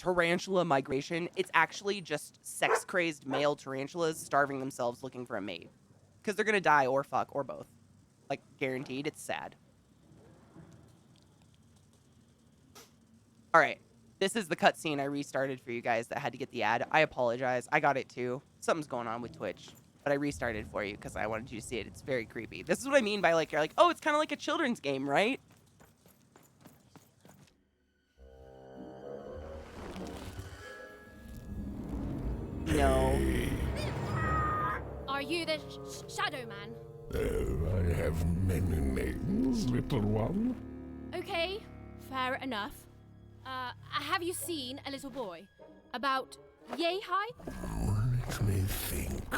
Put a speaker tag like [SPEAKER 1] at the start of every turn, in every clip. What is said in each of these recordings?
[SPEAKER 1] tarantula migration. It's actually just sex-crazed male tarantulas starving themselves looking for a mate. Because they're going to die or fuck or both. Like, guaranteed. It's sad. All right. This is the cutscene I restarted for you guys that had to get the ad. I apologize. I got it too. Something's going on with Twitch. But I restarted for you because I wanted you to see it. It's very creepy. This is what I mean by, like, you're like, oh, it's kind of like a children's game, right? No.
[SPEAKER 2] Are you the Shadow Man?
[SPEAKER 3] Oh, I have many names, little one.
[SPEAKER 2] Okay, fair enough. Have you seen a little boy? About yay high?
[SPEAKER 3] Let me think.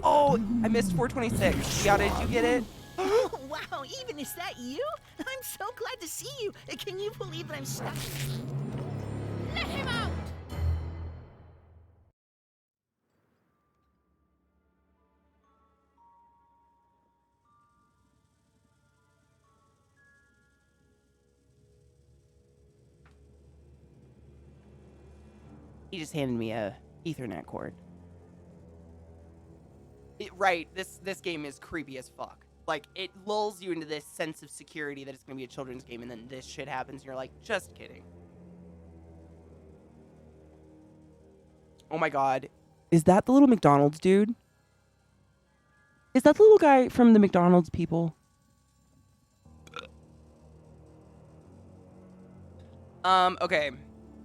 [SPEAKER 1] Oh, I missed 426. Yeah, did you get it?
[SPEAKER 4] Oh, wow, even is that you? I'm so glad to see you. Can you believe that I'm stuck?
[SPEAKER 2] Let him out!
[SPEAKER 1] He just handed me a Ethernet cord. Right, this game is creepy as fuck. Like, it lulls you into this sense of security that it's gonna be a children's game, and then this shit happens, and you're like, just kidding. Oh my god. Is that the little McDonald's dude? Is that the little guy from the McDonald's people? Okay.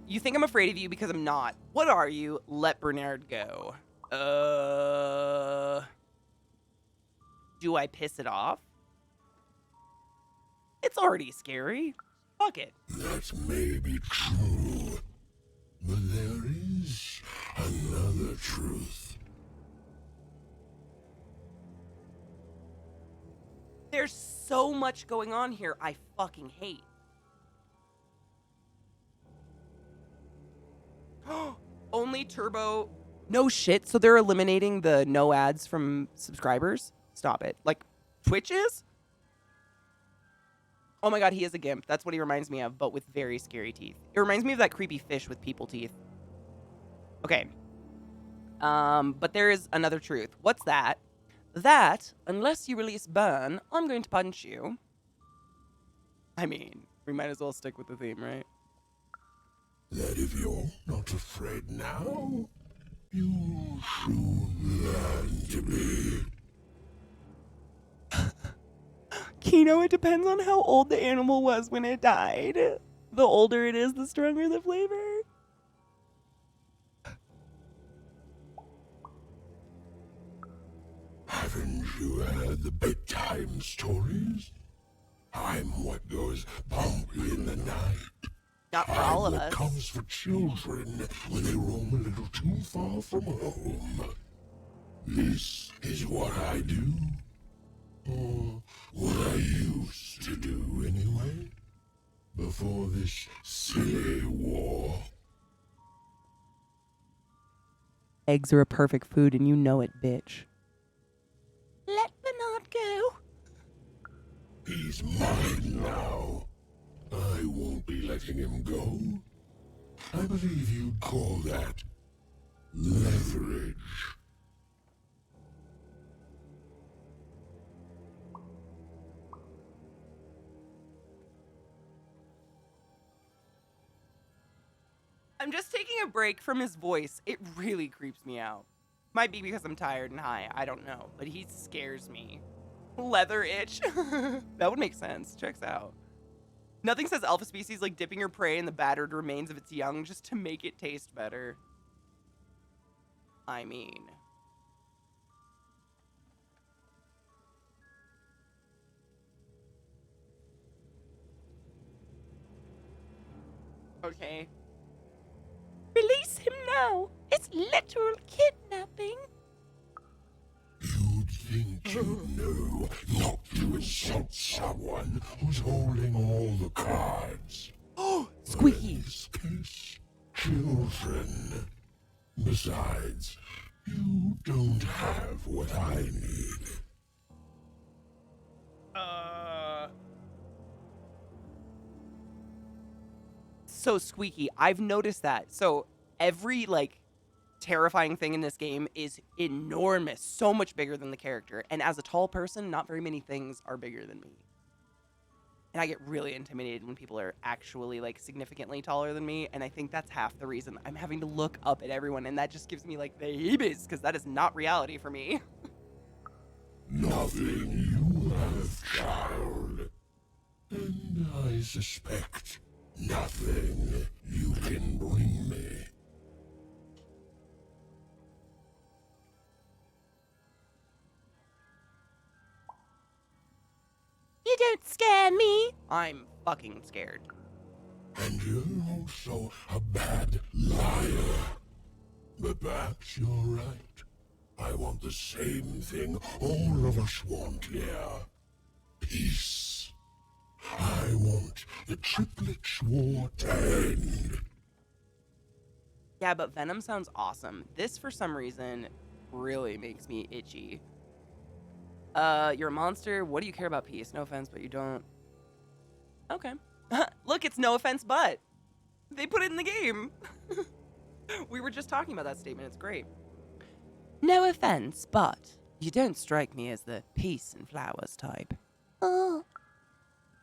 [SPEAKER 1] You think I'm afraid of you because I'm not. What are you? Let Bernard go. Do I piss it off? It's already scary. Fuck it.
[SPEAKER 3] That may be true, but there is another truth.
[SPEAKER 1] There's so much going on here I fucking hate. Only turbo. No shit. So they're eliminating the no ads from subscribers? Stop it. Like, Twitch is? Oh my god, he is a gimp. That's what he reminds me of, but with very scary teeth. It reminds me of that creepy fish with people teeth. Okay. But there is another truth. What's that? That, unless you release Burn, I'm going to punch you. I mean, we might as well stick with the theme, right?
[SPEAKER 3] That if you're not afraid now, you'll soon learn to be.
[SPEAKER 1] Kino, it depends on how old the animal was when it died. The older it is, the stronger the flavor.
[SPEAKER 3] Haven't you heard the bedtime stories? I'm what goes bump in the night.
[SPEAKER 1] Not for all of
[SPEAKER 3] what
[SPEAKER 1] us.
[SPEAKER 3] comes for children when they roam a little too far from home. This is what I do. Or what I used to do anyway. Before this silly war.
[SPEAKER 1] Eggs are a perfect food and you know it, bitch. Let Bernard go.
[SPEAKER 3] He's mine now. I won't be letting him go. I believe you'd call that leverage.
[SPEAKER 1] I'm just taking a break from his voice. It really creeps me out. Might be because I'm tired and high. I don't know. But he scares me. Leather itch. That would make sense. Checks out. Nothing says alpha species like dipping your prey in the battered remains of its young just to make it taste better. I mean... Okay. Release him now. It's literal kidnapping.
[SPEAKER 3] You'd think you know not to insult someone who's holding all the cards.
[SPEAKER 1] Oh,
[SPEAKER 3] But
[SPEAKER 1] Squeaky.
[SPEAKER 3] in this case, children. Besides, you don't have what I need.
[SPEAKER 1] so squeaky. I've noticed that. So every, like, terrifying thing in this game is enormous, so much bigger than the character. And as a tall person, not very many things are bigger than me. And I get really intimidated when people are actually, like, significantly taller than me. And I think that's half the reason I'm having to look up at everyone. And that just gives me, like, the heebies, because that is not reality for me.
[SPEAKER 3] Nothing you have, child. And I suspect nothing you can bring me.
[SPEAKER 1] You don't scare me. I'm fucking scared.
[SPEAKER 3] And you're also a bad liar. But perhaps you're right. I want the same thing all of us want here. Peace. I want the triplets' war to end.
[SPEAKER 1] Yeah, but Venom sounds awesome. This, for some reason, really makes me itchy. You're a monster. What do you care about peace? No offense, but you don't. Okay. Look, it's no offense, but. They put it in the game. We were just talking about that statement. It's great. No offense, but you don't strike me as the peace and flowers type. Oh.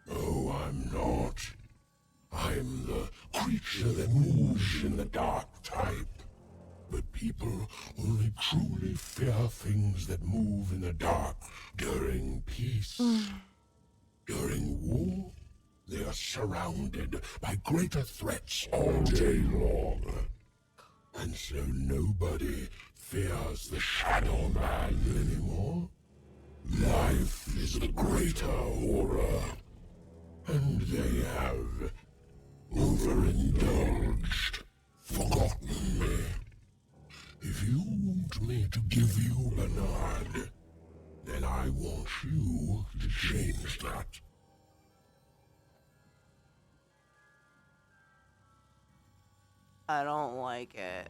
[SPEAKER 3] No, I'm not. I'm the creature that moves in the dark type. But people only truly fear things that move in the dark during peace. During war, they are surrounded by greater threats all day long. And so nobody fears the Shadow Man anymore. Life is the greater horror. And they have overindulged, forgotten me. If you want me to give you Bernard, then I want you to change that.
[SPEAKER 1] I don't like it.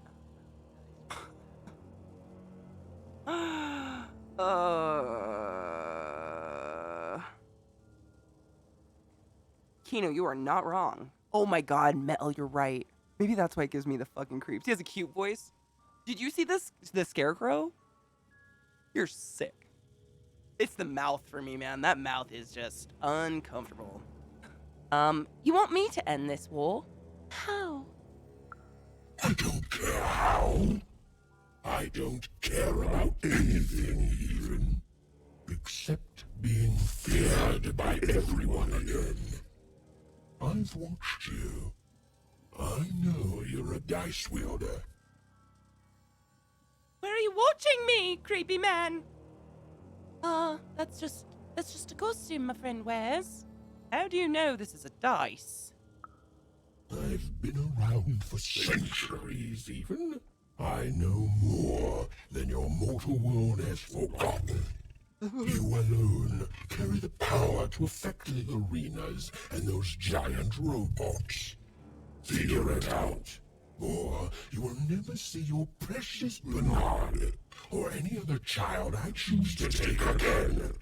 [SPEAKER 1] Kino, you are not wrong. Oh my god, Metal, you're right. Maybe that's why it gives me the fucking creeps. He has a cute voice. Did you see this? The scarecrow? You're sick. It's the mouth for me, man. That mouth is just uncomfortable. You want me to end this war? How?
[SPEAKER 3] I don't care how. I don't care about anything even. Except being feared by everyone again. I've watched you. I know you're a dice wielder.
[SPEAKER 1] Where are you watching me, creepy man? That's just a costume my friend wears. How do you know this is a dice?
[SPEAKER 3] I've been around for centuries even. I know more than your mortal world has forgotten. You alone carry the power to affect the arenas and those giant robots. Figure it out, or you will never see your precious Bernard or any other child I choose to take again.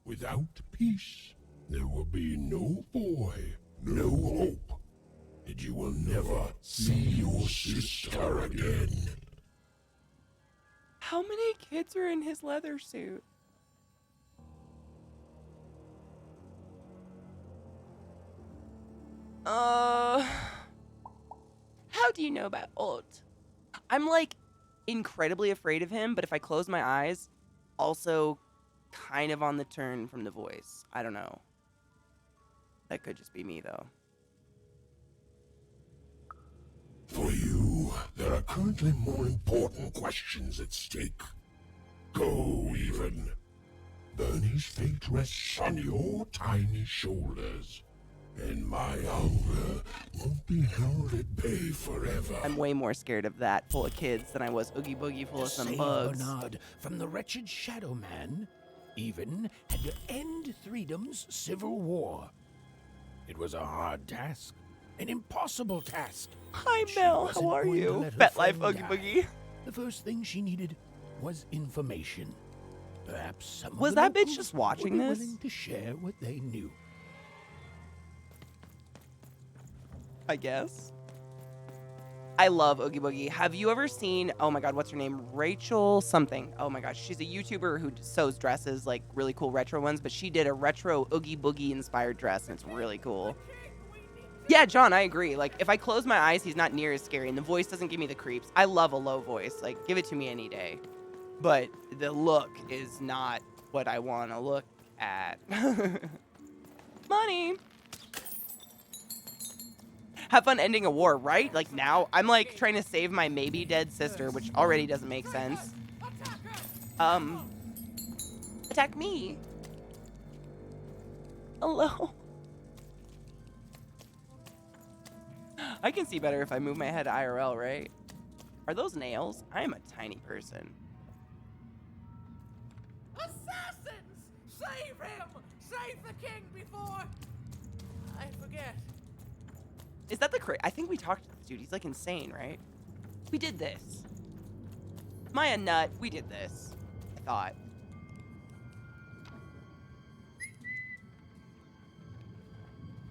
[SPEAKER 3] Without peace, there will be no boy, no hope, and you will never see your sister again.
[SPEAKER 1] How many kids are in his leather suit? How do you know about Alt? I'm, like, incredibly afraid of him, but if I close my eyes, also kind of on the turn from the voice. I don't know. That could just be me, though.
[SPEAKER 3] For you, there are currently more important questions at stake. Go, even. Bernie's fate rests on your tiny shoulders. And my hunger won't be held at bay forever.
[SPEAKER 1] I'm way more scared of that full of kids than I was Oogie Boogie full of some
[SPEAKER 5] Save
[SPEAKER 1] bugs.
[SPEAKER 5] Bernard from the wretched Shadow Man, even had to end Threedom's civil war. It was a hard task, an impossible task.
[SPEAKER 1] Hi,
[SPEAKER 5] She
[SPEAKER 1] Mel.
[SPEAKER 5] wasn't
[SPEAKER 1] How are
[SPEAKER 5] going to
[SPEAKER 1] you?
[SPEAKER 5] let her
[SPEAKER 1] Bet Life
[SPEAKER 5] friend
[SPEAKER 1] Oogie
[SPEAKER 5] die.
[SPEAKER 1] Boogie.
[SPEAKER 5] The first thing she needed was information. Perhaps some
[SPEAKER 1] Was
[SPEAKER 5] of the
[SPEAKER 1] that bitch
[SPEAKER 5] locals
[SPEAKER 1] just watching
[SPEAKER 5] would be
[SPEAKER 1] this?
[SPEAKER 5] willing to share what they knew.
[SPEAKER 1] I guess. I love Oogie Boogie. Have you ever seen, oh my god, what's her name? Rachel something. Oh my gosh, she's a YouTuber who sews dresses, like really cool retro ones, but she did a retro Oogie Boogie inspired dress, and it's really cool. Yeah, John, I agree. Like, if I close my eyes, he's not near as scary, and the voice doesn't give me the creeps. I love a low voice. Like, give it to me any day. But the look is not what I want to look at. Money. Have fun ending a war, right? Like now, I'm like trying to save my maybe dead sister, which already doesn't make sense. Attack me. Hello. I can see better if I move my head IRL, right? Are those nails? I am a tiny person.
[SPEAKER 6] Assassins! Save him! Save the king before I forget.
[SPEAKER 1] Is that the I think we talked to this dude. He's like insane, right? We did this. Maya nut. We did this. I thought.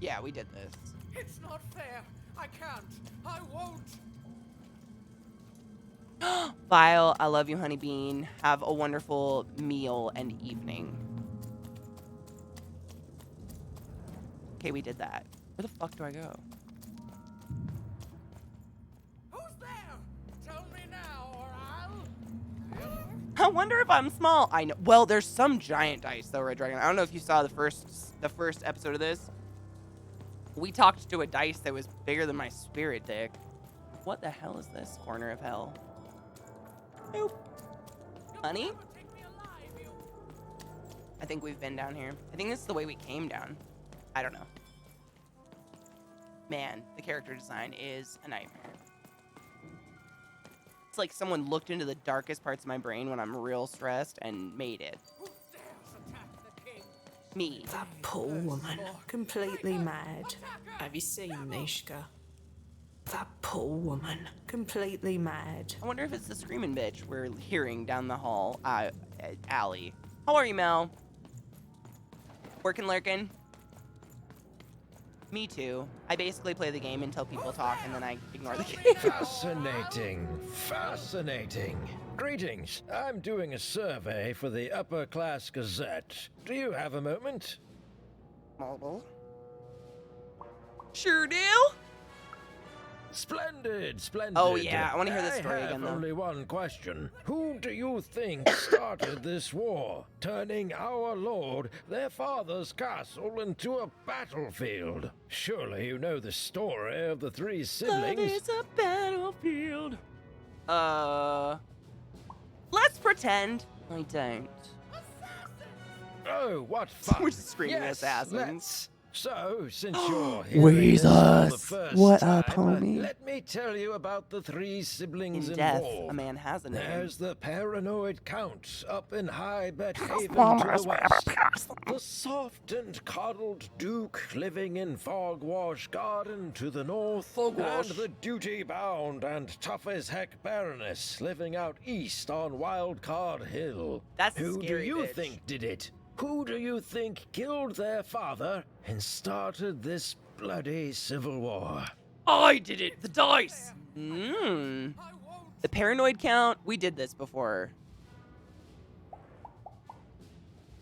[SPEAKER 1] Yeah, we did this.
[SPEAKER 6] It's not fair. I can't. I won't.
[SPEAKER 1] Vile, I love you, honey bean. Have a wonderful meal and evening. Okay, we did that. Where the fuck do I go?
[SPEAKER 6] Who's there? Tell me now, or I'll.
[SPEAKER 1] I wonder if I'm small. I know. Well, there's some giant dice though, Red Dragon. I don't know if you saw the first episode of this. We talked to a dice that was bigger than my spirit dick. What the hell is this corner of hell? Nope. Honey? I think we've been down here. I think this is the way we came down. I don't know. Man, the character design is a nightmare. It's like someone looked into the darkest parts of my brain when I'm real stressed and made it.
[SPEAKER 6] Who dares attack the king?
[SPEAKER 1] Me.
[SPEAKER 7] That poor woman, completely mad. Have you seen Nishka? That poor woman, completely mad.
[SPEAKER 1] I wonder if it's the screaming bitch we're hearing down the hall, alley. How are you, Mel? Working, lurking? Me too. I basically play the game until people talk and then I ignore the game.
[SPEAKER 8] Fascinating. Fascinating. Greetings. I'm doing a survey for the Upper Class Gazette. Do you have a moment?
[SPEAKER 1] Mobile. Sure do.
[SPEAKER 8] Splendid, splendid.
[SPEAKER 1] Oh, yeah, I wanna hear this story
[SPEAKER 8] I
[SPEAKER 1] again,
[SPEAKER 8] have
[SPEAKER 1] though.
[SPEAKER 8] only one question. Who do you think started this war, turning our lord, their father's castle, into a battlefield? Surely you know the story of the three siblings.
[SPEAKER 1] Love is a battlefield. Let's pretend I don't.
[SPEAKER 8] Oh, what fun.
[SPEAKER 1] We're just screaming
[SPEAKER 8] Yes,
[SPEAKER 1] assassins.
[SPEAKER 8] let's. So, since you're hearing this for the first
[SPEAKER 1] What up,
[SPEAKER 8] time,
[SPEAKER 1] homie?
[SPEAKER 8] let me tell you about the three siblings
[SPEAKER 1] In death,
[SPEAKER 8] involved.
[SPEAKER 1] a man has a name.
[SPEAKER 8] There's the paranoid count up in High Bedhaven to the west. The soft and coddled duke living in Fogwash Garden to the north. And the duty-bound and tough-as-heck baroness living out east on Wildcard Hill.
[SPEAKER 1] That's a
[SPEAKER 8] Who do
[SPEAKER 1] scary
[SPEAKER 8] you
[SPEAKER 1] bitch.
[SPEAKER 8] think did it? Who do you think killed their father and started this bloody civil war?
[SPEAKER 1] I did it. The dice. The paranoid count. We did this before.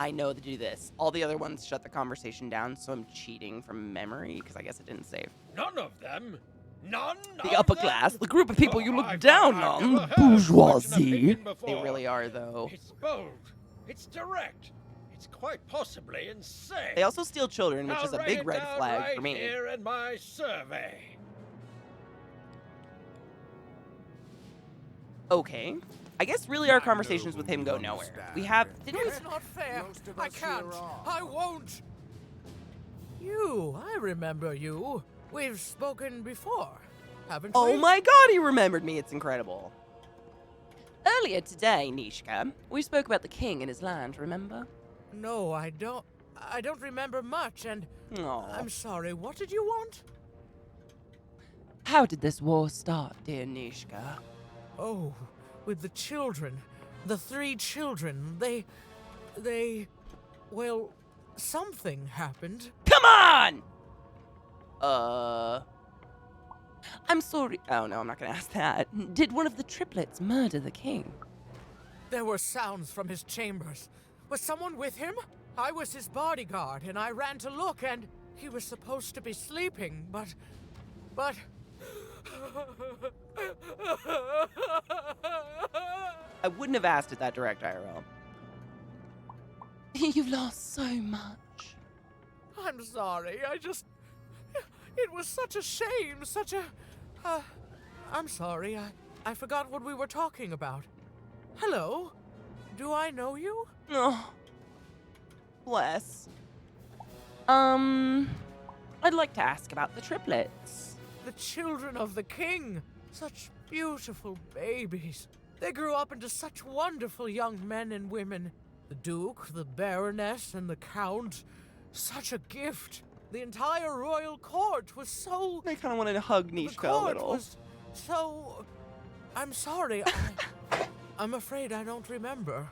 [SPEAKER 1] I know to do this. All the other ones shut the conversation down, so I'm cheating from memory because I guess it didn't save.
[SPEAKER 8] None of them? None
[SPEAKER 1] The
[SPEAKER 8] of
[SPEAKER 1] upper
[SPEAKER 8] them?
[SPEAKER 1] class, the group of people you
[SPEAKER 8] Oh,
[SPEAKER 1] look
[SPEAKER 8] I've
[SPEAKER 1] down
[SPEAKER 8] never
[SPEAKER 1] on,
[SPEAKER 8] heard such an
[SPEAKER 1] bourgeoisie.
[SPEAKER 8] opinion
[SPEAKER 1] They
[SPEAKER 8] before.
[SPEAKER 1] really are, though.
[SPEAKER 8] It's bold. It's direct. It's quite possibly insane.
[SPEAKER 1] They also steal children, which
[SPEAKER 8] I'll
[SPEAKER 1] is a
[SPEAKER 8] write
[SPEAKER 1] big
[SPEAKER 8] it
[SPEAKER 1] red
[SPEAKER 8] down
[SPEAKER 1] flag
[SPEAKER 8] right
[SPEAKER 1] for me.
[SPEAKER 8] Here in my survey.
[SPEAKER 1] Okay. I guess really our conversations with him go nowhere. We have, didn't we?
[SPEAKER 6] It's not fair. I can't. I won't. You, I remember you. We've spoken before, haven't we?
[SPEAKER 1] Oh my god, he remembered me. It's incredible. Earlier today, Nishka, we spoke about the king and his land, remember?
[SPEAKER 6] No, I don't. I don't remember much, and
[SPEAKER 1] Aww.
[SPEAKER 6] I'm sorry. What did you want?
[SPEAKER 1] How did this war start, dear Nishka?
[SPEAKER 6] Oh, with the children. The three children. Well, something happened.
[SPEAKER 1] Come on! I'm sorry. Oh, no, I'm not going to ask that. Did one of the triplets murder the king?
[SPEAKER 6] There were sounds from his chambers. Was someone with him? I was his bodyguard, and I ran to look, and he was supposed to be sleeping, but...
[SPEAKER 1] I wouldn't have asked it that direct, IRL. You've lost so much.
[SPEAKER 6] I'm sorry, It was such a shame, such a... I'm sorry, I forgot what we were talking about. Hello? Do I know you?
[SPEAKER 1] Oh, bless. I'd like to ask about the triplets.
[SPEAKER 6] The children of the king. Such beautiful babies. They grew up into such wonderful young men and women. The Duke, the Baroness, and the Count. Such a gift. The entire royal court was so...
[SPEAKER 1] I kind of wanted to hug
[SPEAKER 6] The
[SPEAKER 1] Nishka a
[SPEAKER 6] court
[SPEAKER 1] little.
[SPEAKER 6] was so... I'm sorry. I'm afraid I don't remember.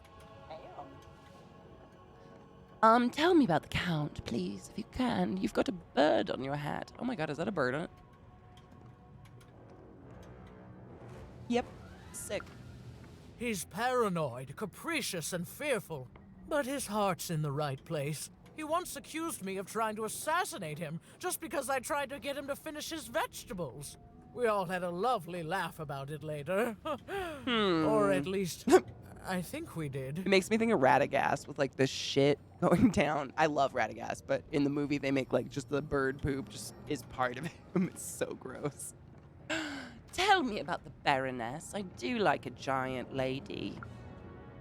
[SPEAKER 1] Tell me about the Count, please, if you can. You've got a bird on your hat. Oh my god, is that a bird on it? Yep. Sick.
[SPEAKER 6] He's paranoid, capricious, and fearful. But his heart's in the right place. He once accused me of trying to assassinate him just because I tried to get him to finish his vegetables. We all had a lovely laugh about it later. Or at least, I think we did.
[SPEAKER 1] It makes me think of Radagast with like the shit going down. I love Radagast, but in the movie they make like just the bird poop just is part of him. It's so gross. Tell me about the Baroness. I do like a giant lady.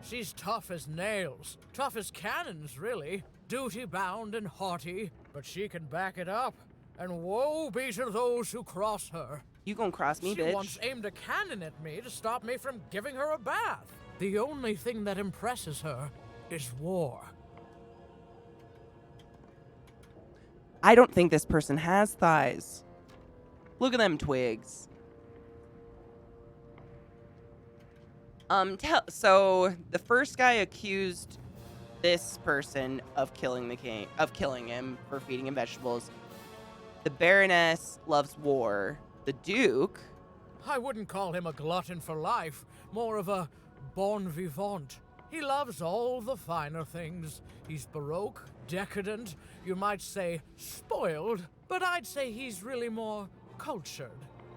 [SPEAKER 6] She's tough as nails. Tough as cannons, really. Duty-bound and haughty, but she can back it up. And woe be to those who cross her.
[SPEAKER 1] You gonna cross me,
[SPEAKER 6] She
[SPEAKER 1] bitch?
[SPEAKER 6] once aimed a cannon at me to stop me from giving her a bath. The only thing that impresses her is war.
[SPEAKER 1] I don't think this person has thighs. Look at them twigs. So the first guy accused this person of killing the king, of killing him for feeding him vegetables. The Baroness loves war. The Duke,
[SPEAKER 6] I wouldn't call him a glutton for life, more of a bon vivant. He loves all the finer things. He's baroque, decadent, you might say spoiled, but I'd say he's really more cultured.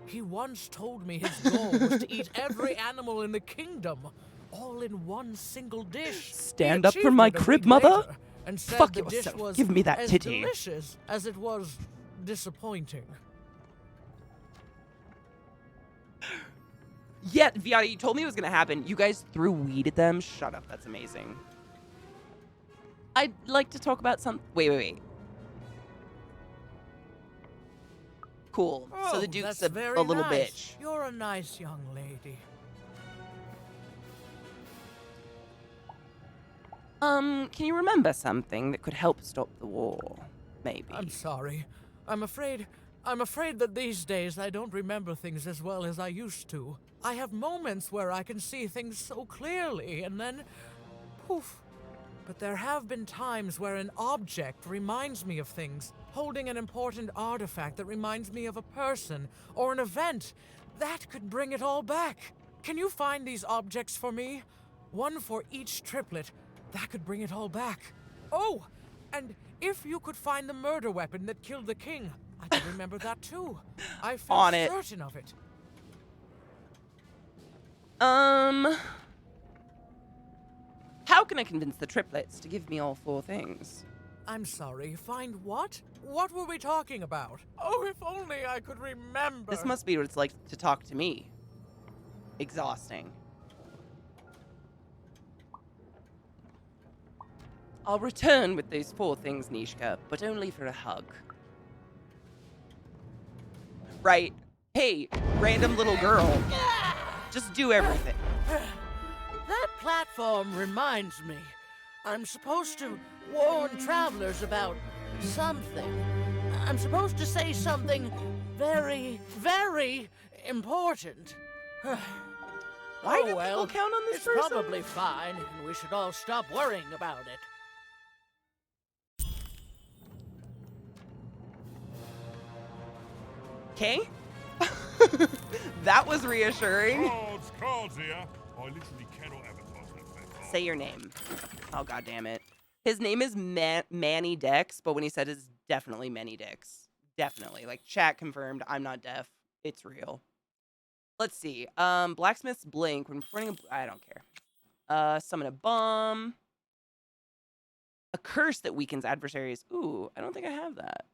[SPEAKER 6] He once told me his goal was to eat every animal in the kingdom, all in one single dish.
[SPEAKER 1] Stand
[SPEAKER 6] He
[SPEAKER 1] up for
[SPEAKER 6] achieved
[SPEAKER 1] my
[SPEAKER 6] it a
[SPEAKER 1] crib,
[SPEAKER 6] week
[SPEAKER 1] mother?
[SPEAKER 6] later, and said
[SPEAKER 1] Fuck
[SPEAKER 6] the dish
[SPEAKER 1] yourself.
[SPEAKER 6] was
[SPEAKER 1] Give me that
[SPEAKER 6] as
[SPEAKER 1] titty.
[SPEAKER 6] delicious as it was disappointing.
[SPEAKER 1] yeah, Viata, you told me it was gonna happen. You guys threw weed at them? Shut up, that's amazing. I'd like to talk about some... Wait. Cool. So the Duke's
[SPEAKER 6] that's
[SPEAKER 1] a
[SPEAKER 6] very
[SPEAKER 1] little
[SPEAKER 6] nice.
[SPEAKER 1] bitch.
[SPEAKER 6] You're a nice young lady.
[SPEAKER 1] Can you remember something that could help stop the war? Maybe.
[SPEAKER 6] I'm sorry. I'm afraid that these days I don't remember things as well as I used to. I have moments where I can see things so clearly, and then poof. But there have been times where an object reminds me of things, holding an important artifact that reminds me of a person or an event. That could bring it all back. Can you find these objects for me? One for each triplet. That could bring it all back. Oh, and if you could find the murder weapon that killed the king, I could remember that too. I feel
[SPEAKER 1] On it.
[SPEAKER 6] certain of it.
[SPEAKER 1] How can I convince the triplets to give me all four things?
[SPEAKER 6] I'm sorry, find what? What were we talking about? Oh, if only I could remember.
[SPEAKER 1] This must be what it's like to talk to me. Exhausting. I'll return with those four things, Nishka, but only for a hug. Right. Hey, random little girl. Just do everything.
[SPEAKER 6] That platform reminds me. I'm supposed to warn travelers about something. I'm supposed to say something very, very important.
[SPEAKER 1] Why do
[SPEAKER 6] well,
[SPEAKER 1] people count on this
[SPEAKER 6] it's
[SPEAKER 1] person?
[SPEAKER 6] probably fine, and we should all stop worrying about it.
[SPEAKER 1] Okay? That was reassuring.
[SPEAKER 9] Cards here. I literally cannot advertise that.
[SPEAKER 1] Say your name. Oh, God damn it. His name is Manny Dex, but when he said it's definitely Many Dicks. Definitely. Like, chat confirmed. I'm not deaf. It's real. Let's see. Blacksmith's Blink. When performing I don't care. Summon a bomb. A curse that weakens adversaries. Ooh, I don't think I have that.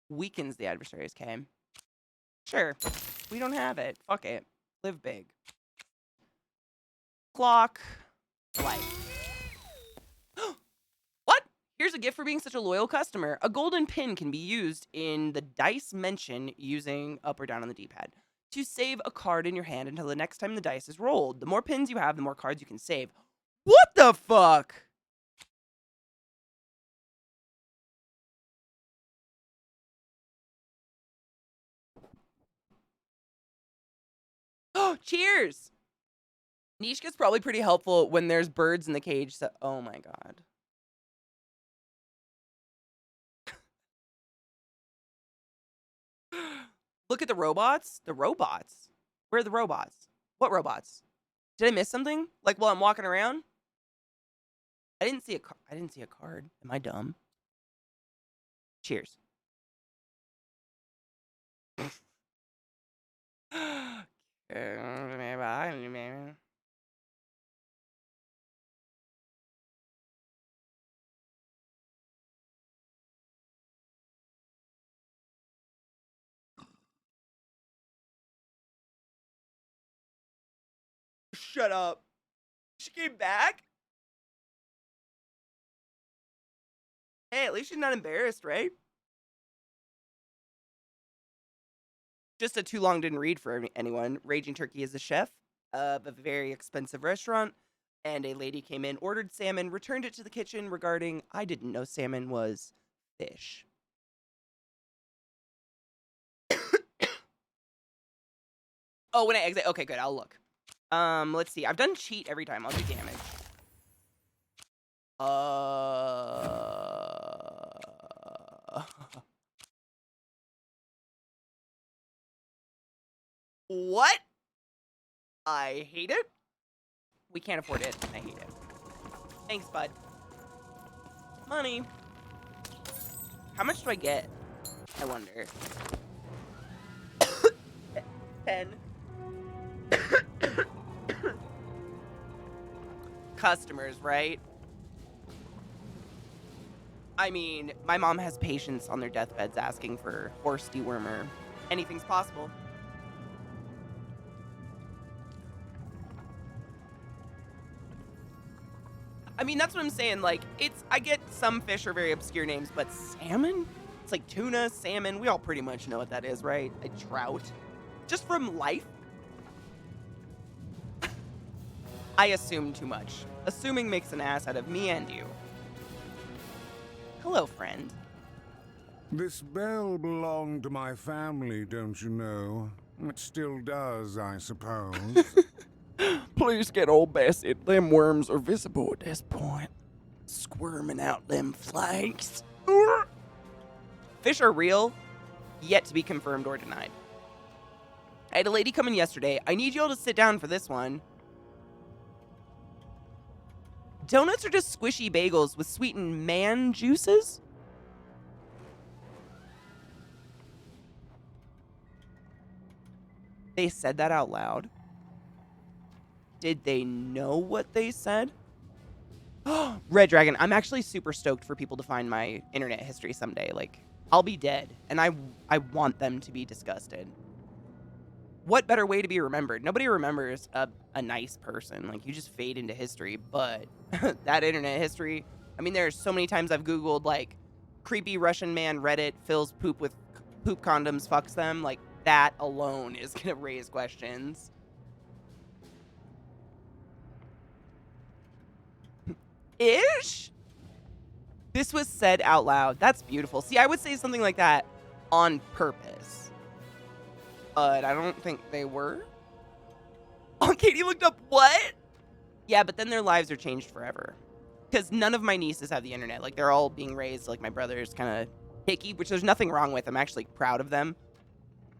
[SPEAKER 1] Weakens the adversaries, okay. Sure. We don't have it. Fuck it. Live big. Clock. Life. What? Here's a gift for being such a loyal customer. A golden pin can be used in the dice mention using up or down on the D-pad to save a card in your hand until the next time the dice is rolled. The more pins you have, the more cards you can save. What the fuck? Oh, cheers! Nishka's probably pretty helpful when there's birds in the cage. So, oh my god. Look at the robots. The robots. Where are the robots? What robots? Did I miss something? Like while I'm walking around? I didn't see a card. Am I dumb? Cheers. Shut up. She came back? Hey, at least she's not embarrassed, right? Just a too long didn't read for anyone. Raging Turkey is the chef of a very expensive restaurant, and a lady came in, ordered salmon, returned it to the kitchen regarding, I didn't know salmon was fish. Oh, when I exit, okay, good, I'll look. Let's see. I've done cheat every time. I'll do damage. What? I hate it. We can't afford it. I hate it. Thanks, bud. Money. How much do I get? I wonder. 10. Customers, right? I mean, my mom has patients on their deathbeds asking for horse dewormer. Anything's possible. I mean, that's what I'm saying. Like, I get some fish are very obscure names, but salmon? It's like tuna, salmon. We all pretty much know what that is, right? A trout. Just from life? I assume too much. Assuming makes an ass out of me and you. Hello, friend.
[SPEAKER 10] This bell belonged to my family, don't you know? It still does, I suppose.
[SPEAKER 1] Please get old Bassett. Them worms are visible at this point. Squirming out them flanks. Fish are real, yet to be confirmed or denied. I had a lady come in yesterday. I need y'all to sit down for this one. Donuts are just squishy bagels with sweetened man juices? They said that out loud. Did they know what they said? Red Dragon, I'm actually super stoked for people to find my internet history someday. Like, I'll be dead, and I want them to be disgusted. What better way to be remembered? Nobody remembers a nice person. Like, you just fade into history. But that internet history, I mean, there's so many times I've Googled, like, creepy Russian man Reddit fills poop with poop condoms, fucks them. Like, that alone is going to raise questions. Ish? This was said out loud. That's beautiful. See, I would say something like that on purpose. But I don't think they were. Oh, Katie looked up what? Yeah, but then their lives are changed forever. Because none of my nieces have the internet. Like, they're all being raised like my brother's kind of picky, which there's nothing wrong with. I'm actually proud of them.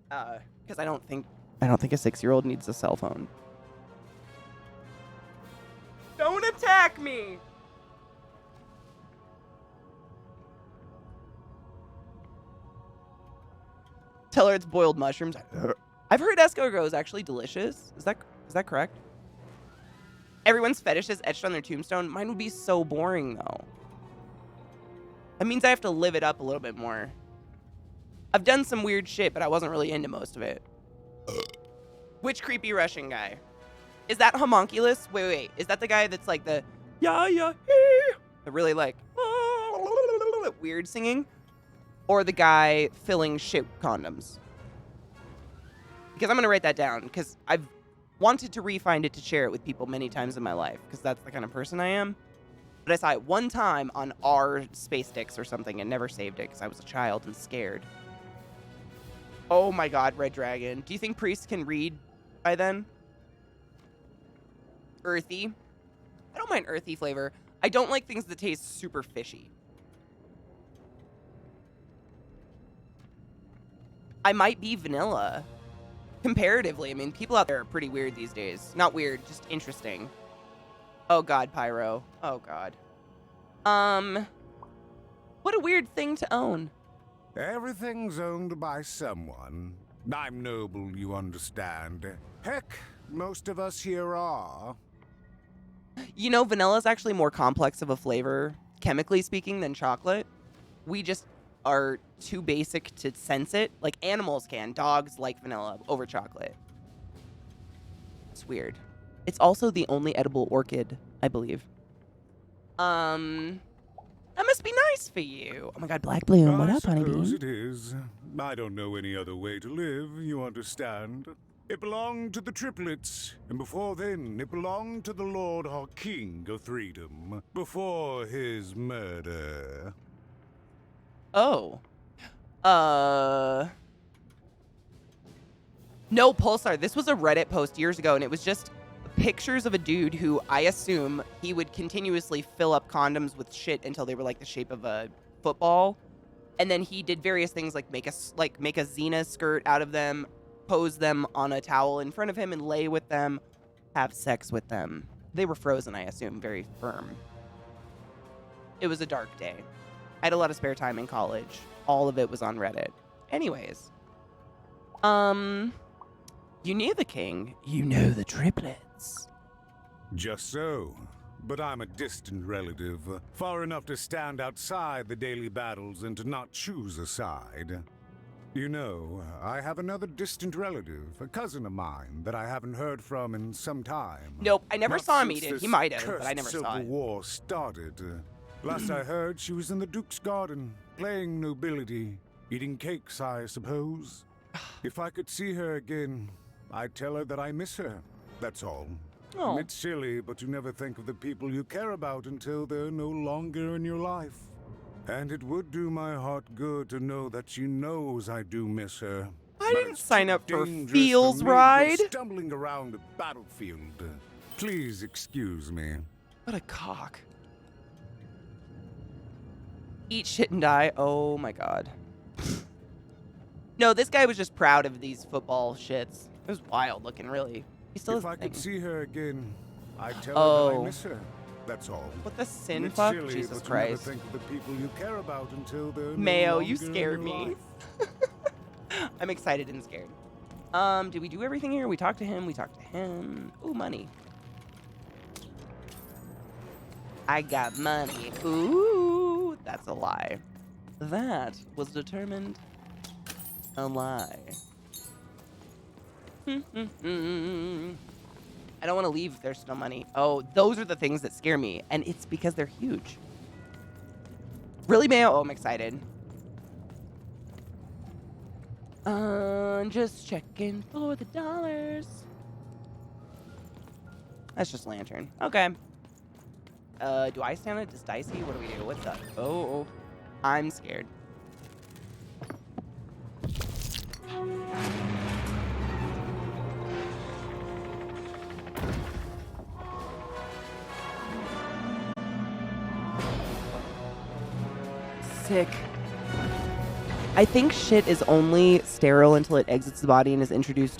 [SPEAKER 1] Because I don't think a 6-year-old needs a cell phone. Don't attack me! Tell her it's boiled mushrooms. I've heard escargot is actually delicious. Is that correct? Everyone's fetish is etched on their tombstone. Mine would be so boring, though. That means I have to live it up a little bit more. I've done some weird shit, but I wasn't really into most of it. Which creepy Russian guy? Is that homunculus? Wait. Is that the guy that's like the the really like weird singing? Or the guy filling shit condoms? Because I'm going to write that down, because I've wanted to re-find it to share it with people many times in my life, because that's the kind of person I am. But I saw it one time on our space sticks or something and never saved it because I was a child and scared. Oh my god, Red Dragon. Do you think priests can read by then? Earthy. I don't mind earthy flavor. I don't like things that taste super fishy. I might be vanilla. Comparatively. I mean, people out there are pretty weird these days. Not weird, just interesting. Oh god, Pyro. Oh god. What a weird thing to own.
[SPEAKER 10] Everything's owned by someone. I'm noble, you understand. Heck, most of us here are.
[SPEAKER 1] You know, vanilla is actually more complex of a flavor, chemically speaking, than chocolate. We just are too basic to sense it. Like animals can. Dogs like vanilla over chocolate. It's weird. It's also the only edible orchid, I believe. That must be nice for you. Oh my god, Black Bloom, what up,
[SPEAKER 10] I
[SPEAKER 1] honeybee?
[SPEAKER 10] suppose it is. I don't know any other way to live, you understand. It belonged to the triplets, and before then, it belonged to the Lord or King of Freedom, before his murder.
[SPEAKER 1] Oh. No, Pulsar, this was a Reddit post years ago, and it was just pictures of a dude who I assume he would continuously fill up condoms with shit until they were like the shape of a football. And then he did various things like make a Xena skirt out of them, pose them on a towel in front of him and lay with them, have sex with them. They were frozen, I assume, very firm. It was a dark day. I had a lot of spare time in college. All of it was on Reddit. Anyways. You knew the king. You know the triplets.
[SPEAKER 10] Just so. But I'm a distant relative, far enough to stand outside the daily battles and to not choose a side. You know, I have another distant relative, a cousin of mine, that I haven't heard from in some time.
[SPEAKER 1] Nope, I never
[SPEAKER 10] Not
[SPEAKER 1] saw him
[SPEAKER 10] since
[SPEAKER 1] eat it.
[SPEAKER 10] this
[SPEAKER 1] He might have, but
[SPEAKER 10] cursed
[SPEAKER 1] I never saw
[SPEAKER 10] Civil
[SPEAKER 1] it.
[SPEAKER 10] War started. Last I heard, she was in the Duke's garden, playing nobility, eating cakes, I suppose. If I could see her again, I'd tell her that I miss her. That's all.
[SPEAKER 1] Oh.
[SPEAKER 10] It's silly, but you never think of the people you care about until they're no longer in your life. And it would do my heart good to know that she knows I do miss her.
[SPEAKER 1] I didn't sign up for
[SPEAKER 10] Dangerous
[SPEAKER 1] Feels
[SPEAKER 10] for me to go
[SPEAKER 1] Ride.
[SPEAKER 10] Stumbling around a battlefield. Please excuse me.
[SPEAKER 1] What a cock. Eat shit and die. Oh my god. No, this guy was just proud of these football shits. It was wild looking, really. He still
[SPEAKER 10] If
[SPEAKER 1] has
[SPEAKER 10] I
[SPEAKER 1] the thing.
[SPEAKER 10] could see her again, I'd tell her that
[SPEAKER 1] Oh.
[SPEAKER 10] I miss her. That's all.
[SPEAKER 1] What the sin
[SPEAKER 10] It's
[SPEAKER 1] fuck?
[SPEAKER 10] silly,
[SPEAKER 1] Jesus
[SPEAKER 10] but you never
[SPEAKER 1] Christ.
[SPEAKER 10] think of the people you care about until they're
[SPEAKER 1] Mayo,
[SPEAKER 10] no
[SPEAKER 1] you
[SPEAKER 10] longer in
[SPEAKER 1] scared
[SPEAKER 10] your
[SPEAKER 1] me.
[SPEAKER 10] life.
[SPEAKER 1] I'm excited and scared. Did we do everything here? We talked to him. We talked to him. Ooh, money. I got money. Ooh, that's a lie. That was determined a lie. I don't want to leave if there's still money. Oh, those are the things that scare me, and it's because they're huge. Really, Mayo? Oh, I'm excited. Just checking for the dollars. That's just lantern. Okay. Do I stand it? Does Dicey? What do we do? What's up? Oh, I'm scared. Sick. I think shit is only sterile until it exits the body and is introduced to